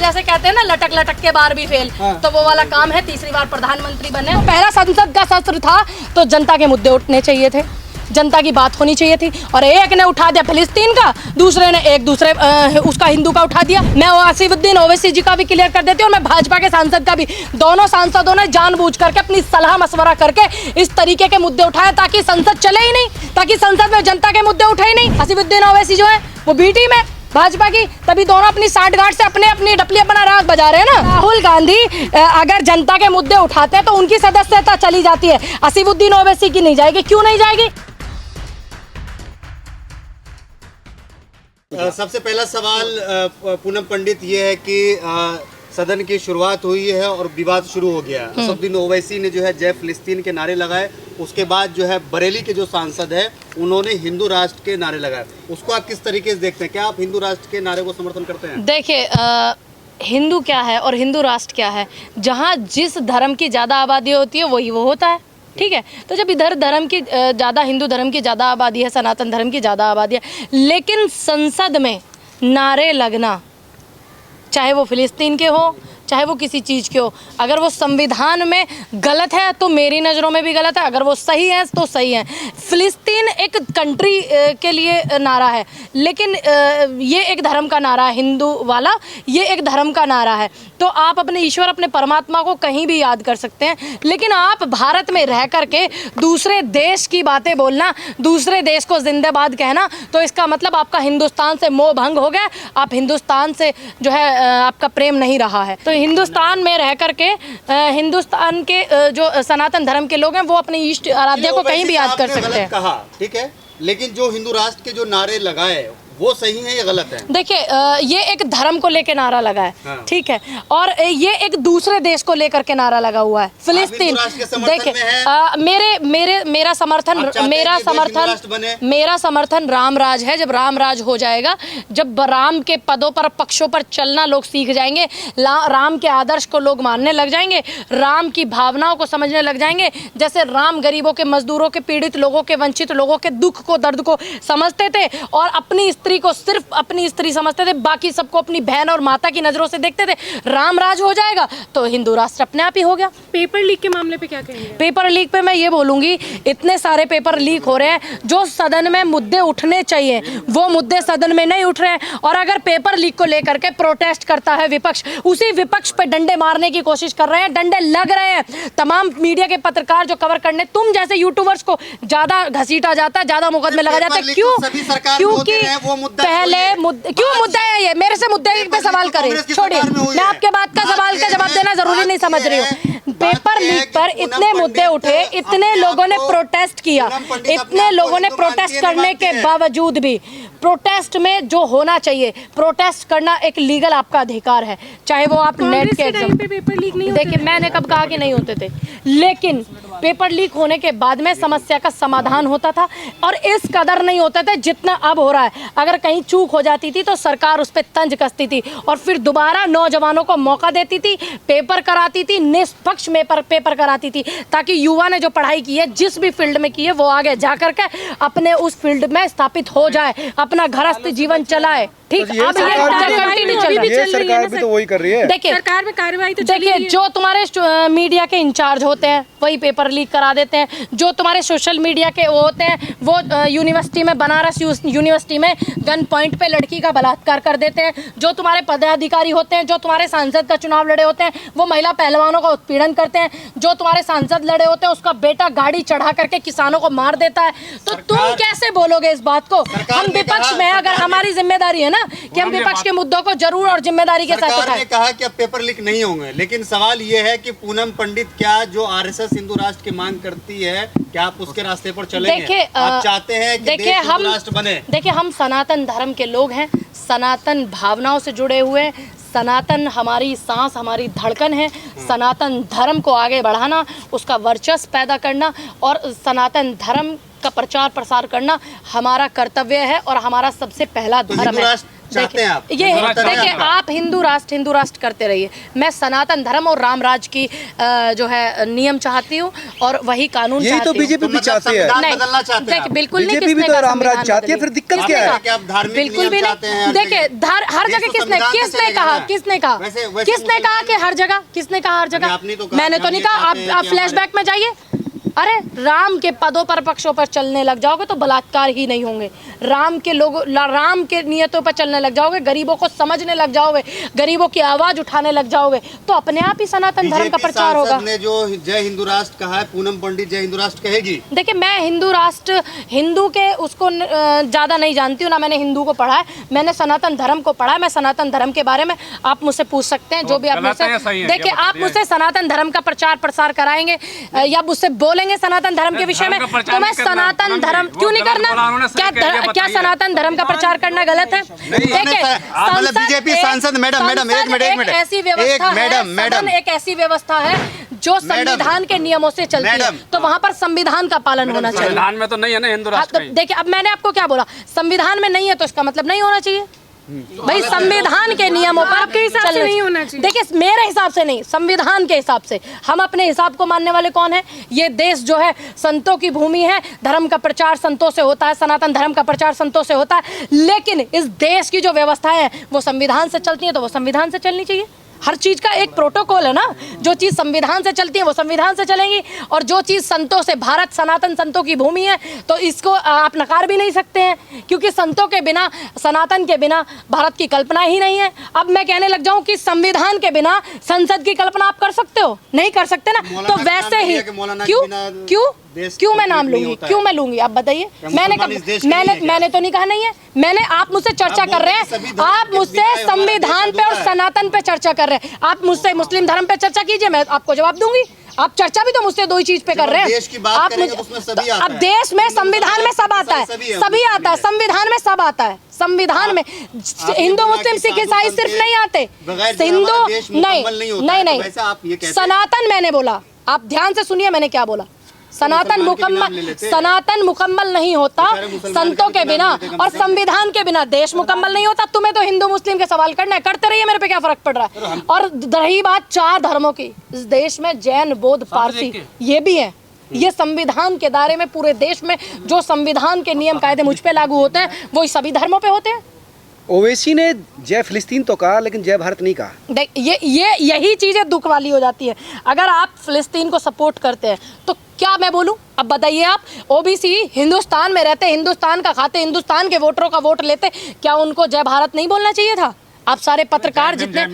जैसे कहते हैं ना लटक लटक के बार भी फेल, तो वो वाला काम है। तीसरी बार प्रधानमंत्री बने। तो पहला संसद का सत्र था तो जनता के मुद्दे उठने चाहिए थे, जनता की बात होनी चाहिए थी। और एक ने उठा दिया फिलिस्तीन का, दूसरे ने एक दूसरे उसका हिंदू का उठा दिया। मैं असीमुद्दीन ओवैसी जी का भी क्लियर कर देती हूँ और मैं भाजपा के सांसद का भी। दोनों सांसदों ने जानबूझ करके अपनी सलाह मशवरा करके इस तरीके के मुद्दे उठाए ताकि संसद चले ही नहीं, ताकि संसद में जनता के मुद्दे उठे ही नहीं। असीमुद्दीन ओवैसी जो है वो बी टीम है भाजपा की, तभी दोनों अपनी साठगांठ से अपनी डपली अपना राग बजा रहे हैं ना। राहुल गांधी अगर जनता के मुद्दे उठाते हैं तो उनकी सदस्यता चली जाती है, असीमुद्दीन ओवैसी की नहीं जाएगी। क्यों नहीं जाएगी? सबसे पहला सवाल पूनम पंडित ये है कि सदन की शुरुआत हुई है और विवाद शुरू हो गया। असदुद्दीन ओवैसी ने जो है जय फिलिस्तीन के नारे लगाए, उसके बाद जो है बरेली के जो सांसद है उन्होंने हिंदू राष्ट्र के नारे लगाए। उसको आप किस तरीके से देखते हैं? क्या आप हिंदू राष्ट्र के नारे को समर्थन करते हैं? देखिए, हिंदू क्या है और हिंदू राष्ट्र क्या है? जहाँ जिस धर्म की ज़्यादा आबादी होती है वही वो होता है, ठीक है। तो जब इधर धर्म की ज़्यादा, हिंदू धर्म की ज़्यादा आबादी है, सनातन धर्म की ज़्यादा आबादी है, लेकिन संसद में नारे लगना, चाहे वो फिलिस्तीन के हो चाहे वो किसी चीज़ के हो, अगर वो संविधान में गलत है तो मेरी नज़रों में भी गलत है, अगर वो सही है तो सही है। फिलिस्तीन एक कंट्री के लिए नारा है, लेकिन ये एक धर्म का नारा है, हिंदू वाला ये एक धर्म का नारा है। तो आप अपने ईश्वर, अपने परमात्मा को कहीं भी याद कर सकते हैं, लेकिन आप भारत में रह करके दूसरे देश की बातें बोलना, दूसरे देश को जिंदाबाद कहना, तो इसका मतलब आपका हिंदुस्तान से मोह भंग हो गया, आप हिंदुस्तान से जो है आपका प्रेम नहीं रहा है। तो हिंदुस्तान में रह करके हिंदुस्तान के जो सनातन धर्म के लोग हैं वो अपने इष्ट आराध्य को कहीं भी याद कर सकते हैं। कहा ठीक है, लेकिन जो हिंदू राष्ट्र के जो नारे लगाए वो सही है या गलत है? देखिए, ये एक धर्म को लेकर नारा लगा है, हाँ। ठीक है, और ये एक दूसरे देश को लेकर के नारा लगा हुआ है, फिलिस्तीन। देखिए, मेरा समर्थन राम राज है। जब राम राज हो जाएगा, जब राम के पदों पर, पक्षों पर चलना लोग सीख जाएंगे, राम के आदर्श को लोग मानने लग जाएंगे, राम की भावनाओं को समझने लग जाएंगे, जैसे राम गरीबों के, मजदूरों के, पीड़ित लोगों के, वंचित लोगों के दुख को, दर्द को समझते थे और अपनी स्त्री को सिर्फ अपनी स्त्री समझते थे, बाकी सबको अपनी बहन और माता की नजरों से देखते थे। राम राज हो जाएगा तो हिंदू राष्ट्र अपने आप ही हो गया। पेपर लीक के मामले पे क्या कहेंगे? पेपर लीक पे मैं ये बोलूंगी, इतने सारे पेपर लीक हो रहे हैं, जो सदन में मुद्दे उठने चाहिए वो मुद्दे सदन में नहीं उठ रहे हैं। और अगर पेपर लीक को लेकर के प्रोटेस्ट करता है विपक्ष, उसी विपक्ष पे डंडे मारने की कोशिश कर रहे हैं, डंडे लग रहे हैं। तमाम मीडिया के पत्रकार जो कवर करने, तुम जैसे यूट्यूबर्स को ज्यादा घसीटा जाता है, ज्यादा मुकदमे लगा जाते हैं। क्योंकि पहले क्यों मुद्दा है ये? मेरे से मुद्दे पे सवाल करें, छोड़िए, मैं आपके बात का सवाल का जवाब देना जरूरी नहीं समझ रही हूँ। पेपर लीक पर इतने मुद्दे उठे, इतने लोगों ने प्रोटेस्ट किया, इतने लोगों ने प्रोटेस्ट करने के बावजूद भी, प्रोटेस्ट में जो होना चाहिए, प्रोटेस्ट करना एक लीगल आपका अधिकार है, चाहे वो आप नेट के एग्जाम पे पेपर लीक नहीं। देखिए, मैंने कब कहा कि नहीं होते थे, लेकिन पेपर लीक होने के बाद में समस्या का समाधान होता था और इस कदर नहीं होता था जितना अब हो रहा है। अगर कहीं चूक हो जाती थी तो सरकार उस पर तंज कसती थी और फिर दोबारा नौजवानों को मौका देती थी, पेपर कराती थी, निष्पक्ष पेपर कराती थी, ताकि युवा ने जो पढ़ाई की है, जिस भी फील्ड में की है, वो आगे जा करके अपने उस फील्ड में स्थापित हो जाए, अपना घरस्थ जीवन चलाए। ठीक, अब ये सरकार भी तो वही कर रही है। देखिए, सरकार में कार्रवाई तो देखिए, जो तुम्हारे मीडिया के इंचार्ज होते हैं वही पेपर लीक करा देते हैं, जो तुम्हारे सोशल मीडिया के वो होते हैं वो यूनिवर्सिटी में, बनारस यूनिवर्सिटी में गन पॉइंट पे लड़की का बलात्कार कर देते हैं, जो तुम्हारे पदाधिकारी होते हैं, जो तुम्हारे सांसद का चुनाव लड़े होते हैं वो महिला पहलवानों का उत्पीड़न करते हैं, जो तुम्हारे सांसद लड़े होते हैं उसका बेटा गाड़ी चढ़ा करके किसानों को मार देता है। तो तुम कैसे बोलोगे इस बात को? हम विपक्ष में, अगर हमारी जिम्मेदारी है ना कि हम विपक्ष के मुद्दों को जरूर और जिम्मेदारी के साथ उठाएं। कहा कि अब पेपर लीक नहीं होंगे, लेकिन सवाल ये है कि पूनम पंडित, क्या जो आरएसएस हिंदू राष्ट्र की मांग करती है, क्या आप उसके रास्ते पर चलेंगे? देखिए, आप चाहते हैं कि देश हिंदू राष्ट्र बने? देखिए, हम सनातन धर्म के लोग हैं, सनातन भावनाओं से जुड़े हुए हैं, सनातन हमारी सांस, हमारी धड़कन है। सनातन धर्म को आगे बढ़ाना, उसका वर्चस्व पैदा करना और सनातन धर्म का प्रचार प्रसार करना हमारा कर्तव्य है और हमारा सबसे पहला धर्म है। चाहते हैं आप? ये देखिए, आप हिंदू राष्ट्र करते रहिए। मैं सनातन धर्म और राम राज की जो है नियम चाहती हूँ और वही कानून यही चाहती तो हूँ। बीजेपी भी चाहती है। संविधान बदलना चाहते हैं देखिए, आप? बिल्कुल नहीं। बीजेपी भी किसने तो कहा रामराज संविधान चाहती है, बदलिए? फिर दिक्कत किसने क्या है? कहा? कि आप धार्मिक बिल्कुल नियम भी चाहते हैं नहीं। हर देखिए, जगह। हर देश जगह तो किसने संविधान से किसने चलेगा कहा ना। किसने कहा वैसे किसने कहा कि हर जगह? किसने कहा हर जगह? आपने तो कहा मैंने कि तो हम नहीं ये कहा। चाहते हैं आप कि फ्लैशबैक में जाइए। अरे राम के पदों पर पक्षों पर चलने लग जाओगे तो बलात्कार ही नहीं होंगे। राम के नियतों पर चलने लग जाओगे, गरीबों को समझने लग जाओगे, गरीबों की आवाज उठाने लग जाओगे तो अपने आप ही सनातन धर्म का बीजेपी प्रचार होगा। सांसद ने जो जय हिंदू राष्ट्र कहा है, पूनम पंडित जय हिंदू राष्ट्र कहेगी? देखिए, मैं हिंदू के उसको ज़्यादा नहीं जानती हूँ, ना मैंने हिंदू को पढ़ा है। मैंने सनातन धर्म को पढ़ा है। मैं सनातन धर्म के बारे में आप मुझसे पूछ सकते हैं, जो भी आप मुझसे देखिए, आप मुझसे सनातन धर्म का प्रचार प्रसार कराएंगे या मुझसे बोलेंगे सनातन धर्म के विषय में, तो मैं सनातन धर्म क्यों नहीं करना? क्या सनातन धर्म का प्रचार करना गलत है? देखिए, मतलब बीजेपी सांसद मैडम एक मिनट ऐसी व्यवस्था है, एक ऐसी व्यवस्था है जो संविधान के नियमों से चलती है, तो वहाँ पर संविधान का पालन होना चाहिए। संविधान में तो नहीं है ना हिंदू राष्ट्र में। देखिए, अब मैंने आपको क्या बोला, संविधान में नहीं है तो इसका मतलब नहीं होना चाहिए। भाई, संविधान के नियमों पर आपके हिसाब से नहीं होना चाहिए। देखिए, मेरे हिसाब से नहीं, संविधान के हिसाब से। हम अपने हिसाब को मानने वाले कौन है? ये देश जो है संतों की भूमि है। धर्म का प्रचार संतों से होता है, सनातन धर्म का प्रचार संतों से होता है। लेकिन इस देश की जो व्यवस्था है वो संविधान से चलती है, तो वो संविधान से चलनी चाहिए। हर चीज का एक प्रोटोकॉल है ना। जो चीज संविधान से चलती है वो संविधान से चलेंगी, और जो चीज संतों से, भारत सनातन संतों की भूमि है, तो इसको आप नकार भी नहीं सकते हैं, क्योंकि संतों के बिना, सनातन के बिना भारत की कल्पना ही नहीं है। अब मैं कहने लग जाऊं कि संविधान के बिना संसद की कल्पना आप कर सकते हो? नहीं कर सकते ना। तो वैसे ही क्यों मैं नाम लूंगी? क्यों मैं लूंगी? आप बताइए। मैंने तो नहीं कहा नहीं है। मैंने, आप मुझसे चर्चा कर रहे हैं, आप मुझसे संविधान पे और सनातन पे चर्चा कर रहे हैं। आप मुझसे मुस्लिम धर्म पे चर्चा कीजिए, मैं आपको जवाब दूंगी। आप चर्चा भी तो मुझसे दो ही चीज पे कर रहे हैं। देश की बात करेंगे तो उसमें सभी आता है। अब देश में संविधान में सब आता है, सभी आता है, संविधान में सब आता है। संविधान में हिंदू मुस्लिम सिख ईसाई सिर्फ नहीं आते। हिंदू नहीं, सनातन मैंने बोला, आप ध्यान से सुनिए मैंने क्या बोला। सनातन मुकम्मल नहीं होता संतों के बिना, और संविधान के बिना देश मुकम्मल नहीं होता। तुम्हें तो हिंदू मुस्लिम के सवाल करना है, करते रहिए, मेरे पे क्या फर्क पड़ रहा है। और रही बात 4 धर्मों की, इस देश में जैन, बौद्ध, पारसी ये भी है। ये संविधान के दायरे में, पूरे देश में जो संविधान के नियम कायदे मुझ पे लागू होते हैं वो सभी धर्मों पे होते हैं। ओवैसी ने जय फिलिस्तीन तो कहा, लेकिन जय भारत नहीं कहा। देख, यही चीजें दुख वाली हो जाती है। अगर आप फिलिस्तीन को सपोर्ट करते हैं तो क्या मैं बोलूं? अब बताइए आप, ओबीसी हिंदुस्तान में रहते, हिंदुस्तान का खाते, हिंदुस्तान के वोटरों का वोट लेते, क्या उनको जय भारत नहीं बोलना चाहिए था? आप सारे पत्रकार जितने,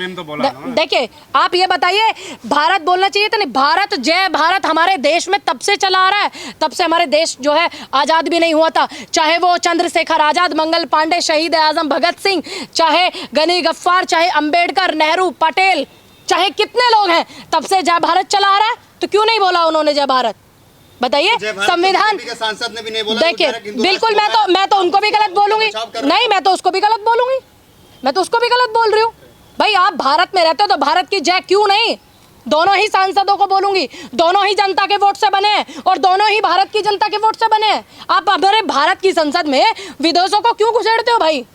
देखिए, आप ये बताइए, भारत बोलना चाहिए था नहीं? भारत, जय भारत हमारे देश में तब से चला आ रहा है, तब से हमारे देश जो है आज़ाद भी नहीं हुआ था। चाहे वो चंद्रशेखर आज़ाद, मंगल पांडे, शहीद आजम भगत सिंह, चाहे गनी गफ्फार, चाहे अंबेडकर, नेहरू, पटेल, चाहे कितने लोग हैं, तब से जय भारत चला आ रहा है। तो क्यों नहीं बोला उन्होंने जय भारत? बताइए। संविधान के सांसद ने भी नहीं बोला। देखिए, बिल्कुल, मैं तो उनको भी गलत बोलूंगी। नहीं, मैं तो उसको भी गलत बोलूंगी। मैं तो उसको भी गलत बोल रही हूँ। भाई, आप भारत में रहते हो तो भारत की जय क्यों नहीं? दोनों ही सांसदों को बोलूंगी, दोनों ही जनता के वोट से बने हैं और दोनों ही भारत की जनता के वोट से बने हैं। आप हमारे भारत की संसद में विदेशों को क्यों घुसेड़ते हो भाई?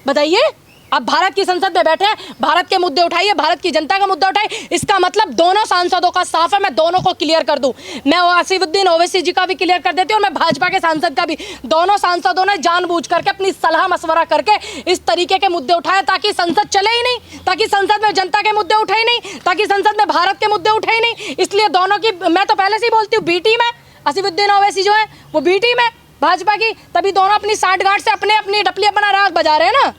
बताइए। अब भारत की संसद में बैठे हैं, भारत के मुद्दे उठाइए, भारत की जनता का मुद्दा उठाइए। इसका मतलब दोनों सांसदों का साफ है। मैं दोनों को क्लियर कर दूं, मैं असीमुद्दीन ओवैसी जी का भी क्लियर कर देती हूँ और मैं भाजपा के सांसद का भी। दोनों सांसदों ने जानबूझ करके अपनी सलाह मशवरा करके इस तरीके के मुद्दे उठाए ताकि संसद चले ही नहीं, ताकि संसद में जनता के मुद्दे उठे ही नहीं, ताकि संसद में भारत के मुद्दे उठे ही नहीं। इसलिए दोनों की, मैं तो पहले से ही बोलती हूँ, बी टीम है। असीमुद्दीन ओवैसी जो है वो बी टीम है भाजपा की, तभी दोनों अपनी साठगांठ से अपने अपनी डपली अपना राग बजा रहे हैं ना।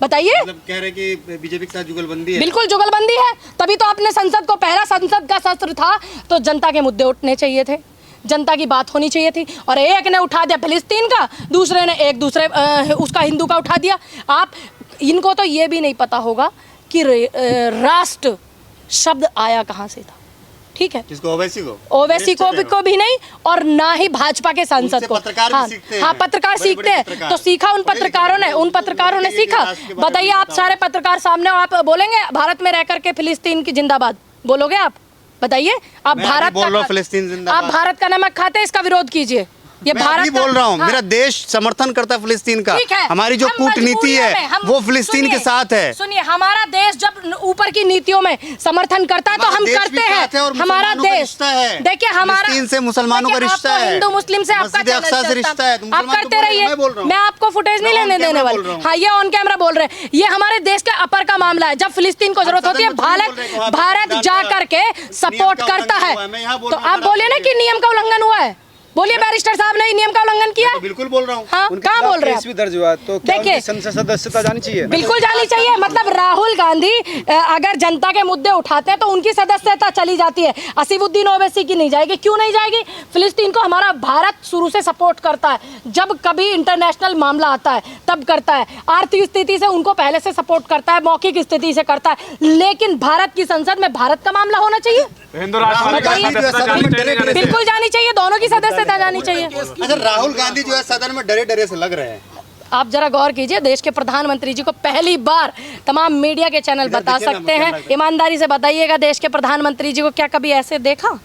बताइए। मतलब कह रहे कि बीजेपी के साथ जुगलबंदी है। बिल्कुल जुगलबंदी है, तभी तो अपने संसद को, पहला संसद का सत्र था तो जनता के मुद्दे उठने चाहिए थे, जनता की बात होनी चाहिए थी। और एक ने उठा दिया फिलिस्तीन का, दूसरे ने एक दूसरे उसका हिंदू का उठा दिया। आप इनको तो ये भी नहीं पता होगा कि राष्ट्र शब्द आया कहाँ से था। ठीक है, किसको? ओवैसी को भी नहीं, और ना ही भाजपा के सांसद को। पत्रकार हाँ, पत्रकार सीखते हैं, तो सीखा उन पत्रकारों ने सीखा। बताइए, आप सारे पत्रकार सामने, आप बोलेंगे भारत में रह करके फिलिस्तीन की जिंदाबाद बोलोगे आप? बताइए। आप भारत बोल रहा हूं फिलिस्तीन जिंदाबाद। आप भारत का नमक खाते, इसका विरोध कीजिए। ये मैं भारत अभी का- बोल रहा हूँ, हाँ। मेरा देश समर्थन करता है फिलिस्तीन का। ठीक है, हमारी जो हम कूटनीति मजबूरियों में, है हम- वो फिलिस्तीन के सुनिए, साथ है। सुनिए, हमारा देश जब ऊपर की नीतियों में समर्थन करता है तो हमारा हम देश भी करते साथ है और हैं। हमारा मुसलमानों का देश रिश्ता है। देखिए, हमारा फिलिस्तीन से मुसलमानों का देखिए, रिश्ता आपको है। हिंदू मुस्लिम से आपका मस्जिद चैनल अक्सा से चलता रिश्ता है। तो आप मुसलमान करते तो बोल रहे हैं, रहिए, मैं बोल रहा हूँ। मैं आपको फुटेज नहीं मैं लेने on देने camera वाली। बोल रहा हूँ। हाँ, ये ऑन कैमरा बोल रहे हैं, ये हमारे देश के अपर का मामला है। जब फिलिस्तीन को जरूरत होती है, सदन में थोड़ी बोल रहे हैं कि वहाँ पे भारत डाल जा का करके सपोर्ट का करता उल्लंघन है। हुआ है। मैं यहाँ बोल तो रहा हूँ, आप बोलिए ना कि नियम का उल्लंघन हुआ है, बोलिए बैरिस्टर साहब ने नियम का उल्लंघन किया। तो बिल्कुल बोल रहा हूँ। हाँ, उनके कहाँ खिलाफ बोल रहे केस हैं? भी दर्ज हुआ, तो क्या देखिए, उनकी संसद सदस्यता जानी चाहिए? बिल्कुल जानी चाहिए। मतलब राहुल गांधी अगर जनता के मुद्दे उठाते हैं तो उनकी सदस्यता चली जाती है, असीमुद्दीन ओवैसी की नहीं जाएगी। क्यों नहीं जाएगी? फिलिस्तीन को हमारा भारत शुरू से सपोर्ट करता है, जब कभी इंटरनेशनल मामला आता है तब करता है। आर्थिक स्थिति से उनको पहले से सपोर्ट करता है, मौखिक स्थिति से करता है, लेकिन भारत की संसद में भारत का मामला होना चाहिए, हिंदू राष्ट्र की गांधी जो है सदस्यता सदन में जानी चाहिए, डरे- बिल्कुल जानी चाहिए, दोनों की सदस्यता जानी चाहिए। अच्छा, राहुल गांधी जो है सदन में डरे डरे से लग रहे हैं। आप जरा गौर कीजिए, देश के प्रधानमंत्री जी को पहली बार तमाम मीडिया के चैनल इधर बता देखिए ना, सकते हैं। कैमरा पे। ईमानदारी से बताइएगा, देश के प्रधानमंत्री जी को क्या कभी ऐसे देखा?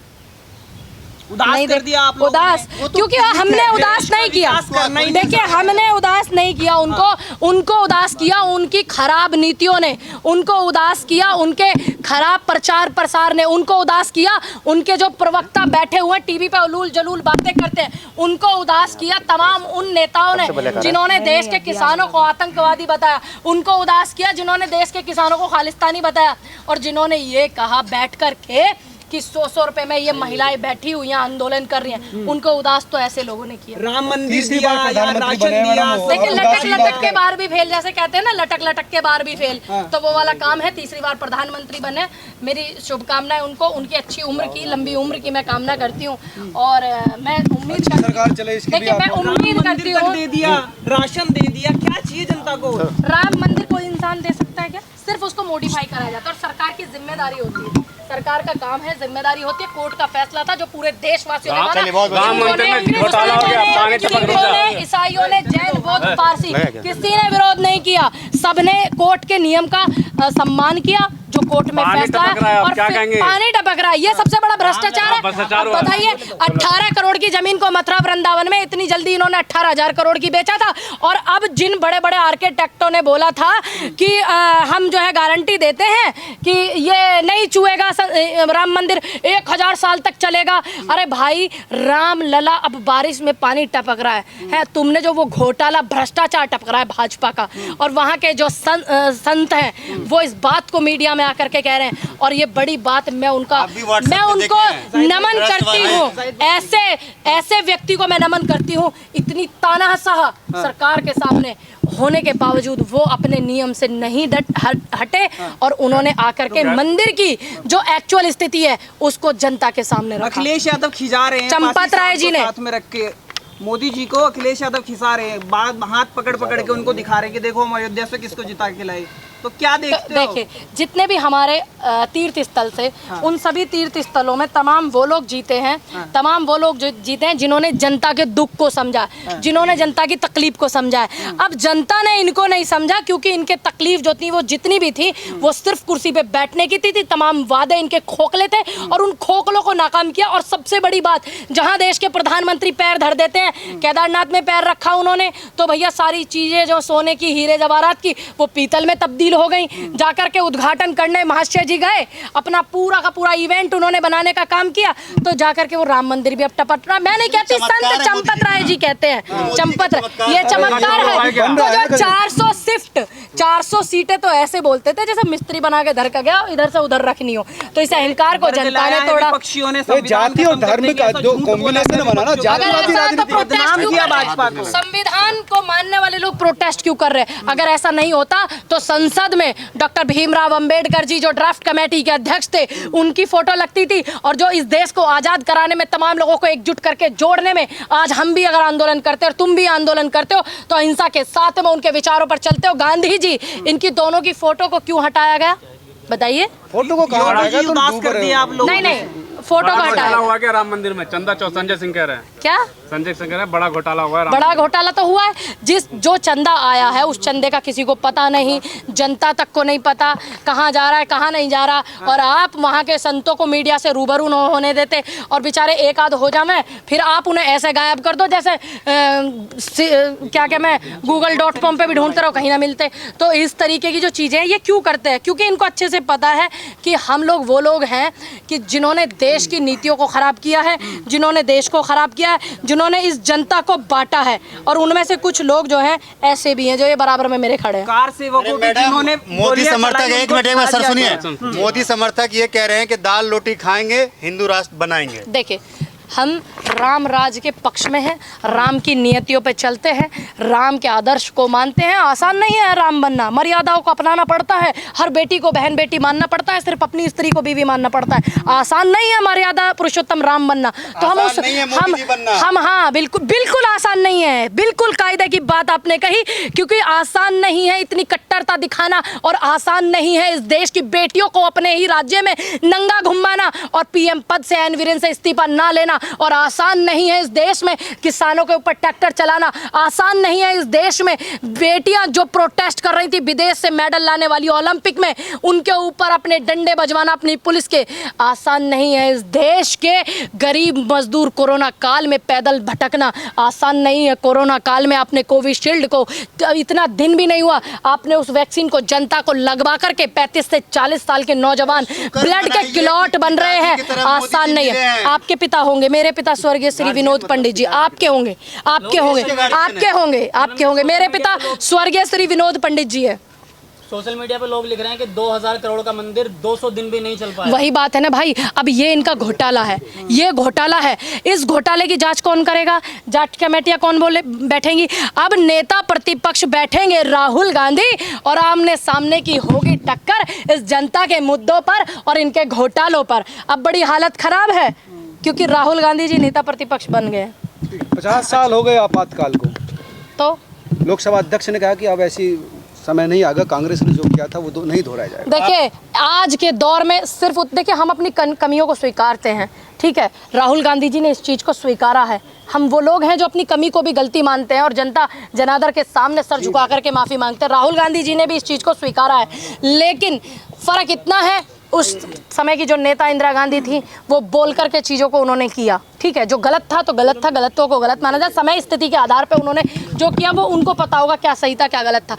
उदास कर दिया आप लोगों उदास, ने। क्योंकि हमने उदास नहीं किया। करना ही नहीं देखिए, हमने उदास नहीं किया उनको उदास किया उनकी खराब नीतियों ने, उनको उदास किया उनके खराब प्रचार प्रसार ने, उनको उदास किया उनके जो प्रवक्ता बैठे हुए टीवी पे उलूल जलूल बातें करते हैं, उनको उदास किया तमाम उन नेताओं ने जिन्होंने देश के किसानों को आतंकवादी बताया, उनको उदास किया जिन्होंने देश के किसानों को खालिस्तानी बताया, और जिन्होंने ये कहा बैठ कर के कि 100 रुपए में ये महिलाएं बैठी हुई हैं आंदोलन कर रही हैं, उनको उदास तो ऐसे लोगों ने किया। राम मंदिर तीसरी दिया, बार या प्रधानमंत्री राशन बने हैं दिया, मैडम वो। देखिए, लटक उदासी लटक बात के है। बार भी फेल, जैसे कहते हैं ना, लटक लटक के बार भी फेल, तो वो वाला काम है। तीसरी बार प्रधानमंत्री बने, मेरी शुभकामनाएं उनको, उनकी अच्छी उम्र की, लंबी उम्र की मैं कामना करती हूँ, और मैं उम्मीद करती सरकार चले, इसके देखिए, लिए मैं आप- उम्मीद राम करती मंदिर तक हूँ। दे दिया, राशन दे दिया, क्या चाहिए जनता को? राम मंदिर कोई इंसान दे सकता है क्या? सिर्फ उसको मॉडिफाई कराया जाता है, और सरकार की जिम्मेदारी होती है, सरकार का काम है, जिम्मेदारी होती है। कोर्ट का फैसला था जो पूरे देशवासियों ने माना। चलिए, बहुत बढ़िया। राम मंदिर में घोटाला हो गया, आगे टपक रुक हिंदुओं जा। ने, ईसाइयों ने, जैन, बौद्ध, पारसी, किसी ने विरोध नहीं किया, सबने कोर्ट के नियम का सम्मान किया जो कोर्ट में पानी फैसला टपक रहा है, है, अब और क्या फिर कहेंगे? पानी टपक रहा है। ये सबसे बड़ा भ्रष्टाचार है। भ्रष्टाचार अब हुआ। बताइए, 18 करोड़ की जमीन को मथुरा वृंदावन में इतनी जल्दी इन्होंने 18,000 करोड़ की बेचा था, और अब जिन बड़े बड़े आर्किटेक्टों ने बोला था कि हम जो है गारंटी देते हैं कि ये नहीं छुएगा राम मंदिर, 1000 साल तक चलेगा। अरे भाई, राम लला, अब बारिश में पानी टपक रहा है, तुमने जो वो घोटाला भ्रष्टाचार टपक रहा है भाजपा का, और वहाँ के जो संत हैं वो इस बात को मीडिया में आकर के कह रहे हैं, और ये बड़ी बात मैं आप भी WhatsApp मैं पे उनको देखें। नमन करती हूँ, ऐसे व्यक्ति को मैं नमन करती हूँ। इतनी तानाशाह सरकार के सामने होने के बावजूद वो अपने नियम से नहीं हटे, और उन्होंने आकर के मंदिर की जो एक्चुअल स्थिति है उसको जनता के सामने रखा। अखिलेश यादव खिजा रहे हैं, चंपत पासी राय साहब जी को ने। साथ में रख के मोदी जी को अखिलेश यादव खिसा रहे हैं, बाद हाथ पकड़ पकड़ के उनको दिखा रहे हैं कि देखो हम अयोध्या से किसको जिता के लाए। तो क्या देखते हो? देखिए, जितने भी हमारे तीर्थ स्थल से, उन सभी तीर्थ स्थलों में तमाम वो लोग जीते हैं, तमाम वो लोग जो जीते हैं जिन्होंने जनता के दुख को समझा, जिन्होंने जनता की तकलीफ को समझा है। अब जनता ने इनको नहीं समझा, क्योंकि इनके तकलीफ जो थी वो जितनी भी थी वो सिर्फ कुर्सी पे बैठने की थी। तमाम वादे इनके खोखले थे, और उन खोखलों को नाकाम किया। और सबसे बड़ी बात, जहां देश के प्रधानमंत्री पैर धर देते हैं, केदारनाथ में पैर रखा उन्होंने, तो भैया सारी चीजें जो सोने की, हीरे जवाहरात की, वो पीतल में तब्दील हो गई। जाकर के उद्घाटन करने महाशय जी गए, अपना पूरा का पूरा इवेंट उन्होंने बनाने का काम किया, तो जाकर के वो राम मंदिर भी अब टपट रहा। मैं नहीं कहती, संत चंपत राय जी कहते हैं, चंपत, ये चमत्कार है। तो जो 400 शिफ्ट, 400 सीटें तो ऐसे बोलते थे जैसे मिस्त्री बना के धर का गया, इधर से उधर रखनी हो। तो इस अहंकार को जनता ने तोड़ा। पक्षियों ने ये जाति और धर्म का जो कॉम्बिनेशन बना ना, अगर जातिवादी ऐसा है तो राजनीति। प्रोटेस्ट बदनाम क्यों किया कर रहे हैं? भाजपा को। संविधान को मानने वाले लोग प्रोटेस्ट क्यों कर रहे हैं? अगर ऐसा नहीं होता तो संसद में डॉक्टर भीमराव अंबेडकर जी जो ड्राफ्ट कमेटी के अध्यक्ष थे, उनकी फोटो लगती थी, और जो इस देश को आजाद कराने में, तमाम लोगों को एकजुट करके जोड़ने में, आज हम भी अगर आंदोलन करते हो और तुम भी आंदोलन करते हो, तो अहिंसा के साथ में उनके विचारों पर चलते हो। गांधी जी, इनकी दोनों की फोटो को क्यों हटाया गया बताइए? फोटो को कहाँ हटाएगा? तुम उदास डूब कर रहे दिया हो। आप लोग। नहीं, फोटो को घोटाला हटाया हुआ क्या राम मंदिर में? चंदा चौक, संजय सिंह कह रहे हैं। क्या? संजय सिंह कह रहे हैं बड़ा घोटाला हुआ है। बड़ा घोटाला तो हुआ है। जो चंदा आया है उस चंदे का किसी को पता नहीं, जनता तक को नहीं पता कहाँ जा रहा है कहाँ नहीं जा रहा। और आप वहाँ के संतों को मीडिया से रूबरू न होने देते और बेचारे एक आध हो जाए, फिर आप उन्हें ऐसे गायब कर दो जैसे क्या मैं google.com पे भी ढूंढते रहो कहीं ना मिलते। तो इस तरीके की जो चीज़ें हैं ये क्यों करते हैं? क्योंकि इनको अच्छे से पता है कि हम लोग वो लोग हैं कि जिन्होंने देश की नीतियों को ख़राब किया है, जिन्होंने देश को ख़राब किया है, जिन्होंने इस जनता को बांटा है। और उनमें से कुछ लोग जो हैं ऐसे भी हैं जो ये बराबर में मेरे खड़े हैं। कार सेवकों के जिन्होंने मोदी समर्थक, एक मिनट सर सुनिए, मोदी समर्थक ये कह रहे हैं कि दाल रोटी खाएंगे हिंदू राष्ट्र बनाएंगे। देखिए, हम राम राज के पक्ष में हैं, राम की नियतियों पे चलते हैं, राम के आदर्श को मानते हैं। आसान नहीं है राम बनना, मर्यादाओं को अपनाना पड़ता है, हर बेटी को बहन बेटी मानना पड़ता है, सिर्फ अपनी स्त्री को बीवी मानना पड़ता है। आसान नहीं है मर्यादा पुरुषोत्तम राम बनना। तो हम हाँ बिल्कुल आसान नहीं है, बिल्कुल कायदे की बात आपने कही, क्योंकि आसान नहीं है इतनी कट्टरता दिखाना और आसान नहीं है इस देश की बेटियों को अपने ही राज्य में नंगा घुमाना और पीएम पद से एन वीरेन से इस्तीफा ना लेना। और आसान नहीं है इस देश में किसानों के ऊपर ट्रैक्टर चलाना। आसान नहीं है इस देश में बेटियां जो प्रोटेस्ट कर रही थी विदेश से मेडल लाने वाली ओलंपिक में, उनके ऊपर अपने डंडे बजवाना अपनी पुलिस के। आसान नहीं है इस देश के गरीब मजदूर कोरोना काल में पैदल भटकना। आसान नहीं है कोरोना काल में आपने कोविशील्ड को, इतना दिन भी नहीं हुआ, आपने उस वैक्सीन को जनता को लगवा करके 35 से 40 साल के नौजवान ब्लड के क्लॉट बन रहे हैं। आसान नहीं है। आपके पिता होंगे, मेरे पिता स्वर्गीय श्री विनोद पंडित जी, आपके होंगे, आपके होंगे, आपके होंगे, आपके होंगे। मेरे पिता स्वर्गीय श्री विनोद पंडित जी है। सोशल मीडिया पे लोग लिख रहे हैं कि 2000 करोड़ का मंदिर 200 दिन भी नहीं चल पाया। वही बात है ना भाई, अब ये इनका घोटाला है, ये घोटाला है। इस घोटाले की जांच कौन करेगा? जांच कमेटियां कौन बोले बैठेंगी? अब नेता प्रतिपक्ष बैठेंगे राहुल गांधी और आमने सामने की होगी टक्कर इस जनता के मुद्दों पर और इनके घोटालों पर। अब बड़ी हालत खराब है क्योंकि राहुल गांधी जी नेता प्रतिपक्ष बन गए। 50 साल हो गए आपातकाल को, तो लोकसभा अध्यक्ष ने कहा कि अब ऐसी समय नहीं आएगा, कांग्रेस ने जो किया था वो नहीं दोहराया जाएगा। देखिए, आज के दौर में सिर्फ देखिए हम अपनी कमियों को स्वीकारते हैं, ठीक है। राहुल गांधी जी ने इस चीज़ को स्वीकारा है। हम वो लोग हैं जो अपनी कमी को भी गलती मानते हैं और जनता जनार्दन के सामने सर झुका करके माफ़ी मांगते हैं। राहुल गांधी जी ने भी इस चीज़ को स्वीकारा है, लेकिन फ़र्क इतना है उस समय की जो नेता इंदिरा गांधी थी वो बोल करके चीज़ों को उन्होंने किया, ठीक है। जो गलत था तो गलत था, गलतों को गलत माना जाए। समय स्थिति के आधार पे उन्होंने जो किया वो उनको पता होगा क्या सही था क्या गलत था।